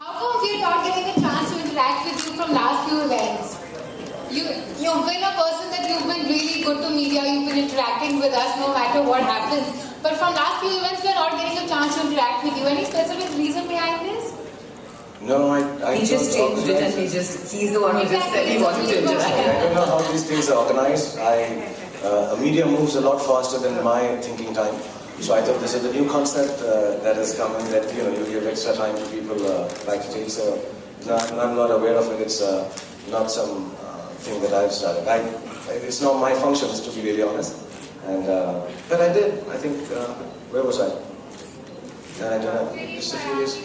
How come we're not getting a chance to interact with you from last few events? You've been a person that you've been really good to media, you've been interacting with us no matter what happens. But from last few events, we're not getting a chance to interact with you. Any specific reason behind this? No, I He just changed it and he's the one who just said he wanted to interact. I don't know how these things are organized. Media moves a lot faster than my thinking time. So I thought this is a new concept that has come in that you give extra time to people backstage. So no, I'm not aware of it. It's not some thing that I've started. It's not my function, to be really honest. And but I did. I think where was I? I don't know. Just a few years.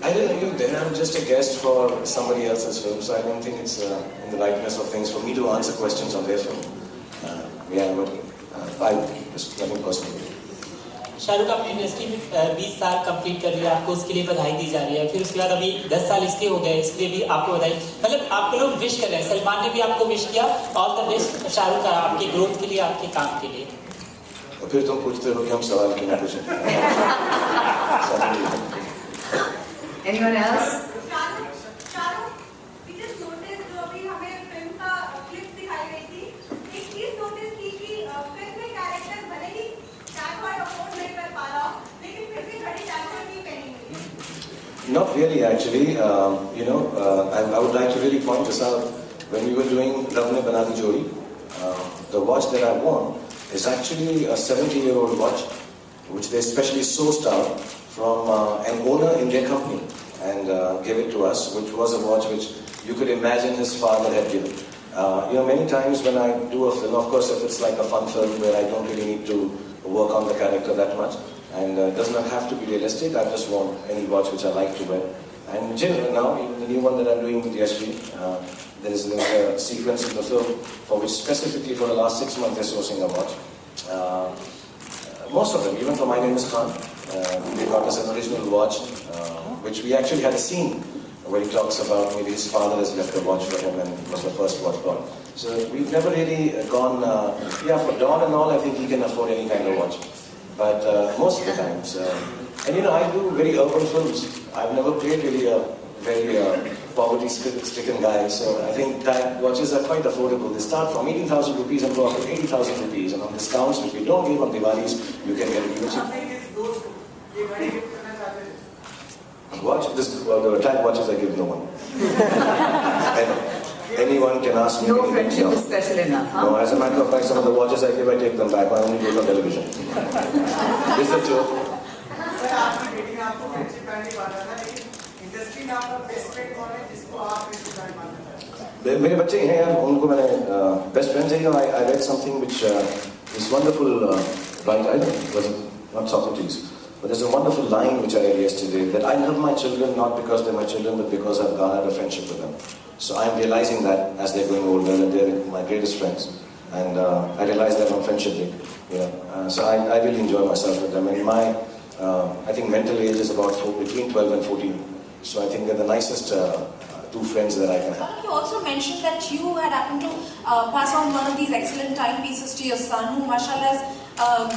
I didn't know you there. I'm just a guest for somebody else's film, so I don't think it's in the rightness of things for me to answer questions on their film. I just nothing personal. Shahrukh आप industry में 20 साल complete कर लिया, आपको उसके लिए बधाई दी जा रही है। फिर उसके बाद अभी 10 साल इसके हो गए, इसके लिए भी आपको बधाई। मतलब आपको लोग विश कर रहे हैं, सलमान ने भी आपको विश किया। ऑल द बेस्ट शाहरुख आपके ग्रोथ के लिए, आपके काम के लिए। और फिर तुम पूछते हो कि हम सवाल क्यों पूछें? Anyone else? Not really, actually. I would like to really point this out. When we were doing Love Ne Bana Di Jodi, the watch that I won is actually a 70-year-old watch, which they specially sourced out from an owner in their company and gave it to us, which was a watch which you could imagine his father had given. Many times when I do a film, of course, if it's like a fun film where I don't really need to work on the character that much, and it does not have to be realistic, I just want any watch which I like to wear. And now, even the new one that I'm doing with Yashvi, there is a sequence in the film for which specifically for the last 6 months they're sourcing a watch. Most of them, even for My Name is Khan, they got us an original watch, which we actually had a scene where he talks about maybe his father has left a watch for him and it was the first watch bought. So we've never really gone, for Don and all, I think he can afford any kind of watch. But most of the times, I do very urban films. I've never played really a very poverty-stricken guy, so I think that watches are quite affordable. They start from 18,000 rupees and go up to 80,000 rupees, and on discounts which we don't give on Diwalis, you can get it cheap. Watch the tag watches I give no one. Anyone can ask me. No friendship is special enough, huh? No, as a matter of fact, some of the watches I give, I take them back. I only do it on television. This is a joke. मेरे बच्चे हैं यार, उनको मैंने best friends हैं. I read something which is wonderful. Right, I was not Socrates, but there's a wonderful line which I read yesterday that I love my children not because they're my children, but because I've garnered a friendship with them. So I'm realizing that as they're growing older, that they're my greatest friends, and I realize that on Friendship Day. So I really enjoy myself with them. And my I think mental age is about between 12 and 14. So I think they're the nicest two friends that I can have. You also mentioned that you had happened to pass on one of these excellent timepieces to your son, who mashallah is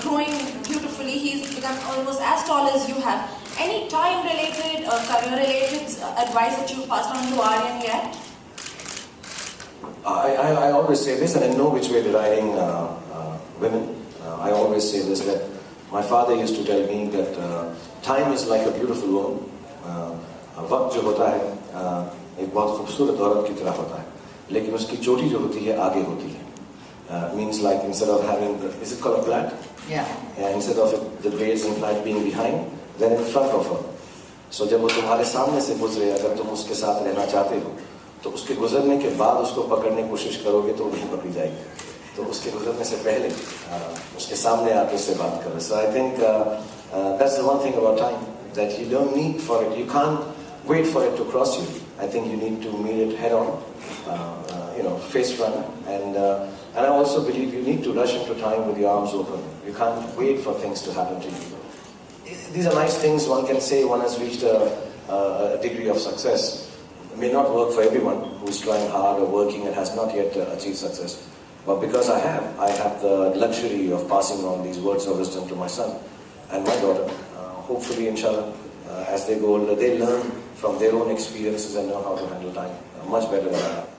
growing beautifully. He's become almost as tall as you have. Any time-related or career-related advice that you passed on to Aryan yet? I always say this, and I know which way deriding women. I always say this, that my father used to tell me that time is like a beautiful woman. वक्त जो होता है एक बहुत खूबसूरत औरत की तरह होता है, लेकिन उसकी चोटी जो होती है आगे होती है. Means like instead of having is it called a plait? Yeah. Instead of the braids and plait being behind, then in front of her. So जब वो तुम्हारे सामने से गुजरे, अगर तुम उसके साथ रहना चाहते हो, तो उसके गुजरने के बाद उसको पकड़ने की कोशिश करोगे तो नहीं पकड़ी जाएगी. तो उसके गुजरने से पहले उसके सामने आके उससे बात करो. So I think that's the one thing about time, that you don't need for it. You can't wait for it to cross you. I think you need to meet it head on, face front. And I also believe you need to rush into time with your arms open. You can't wait for things to happen to you. These are nice things. One can say one has reached a degree of success. It may not work for everyone who's trying hard or working and has not yet achieved success. But because I have the luxury of passing on these words of wisdom to my son and my daughter. Hopefully, inshallah, as they go older, they learn from their own experiences and know how to handle time much better than I have.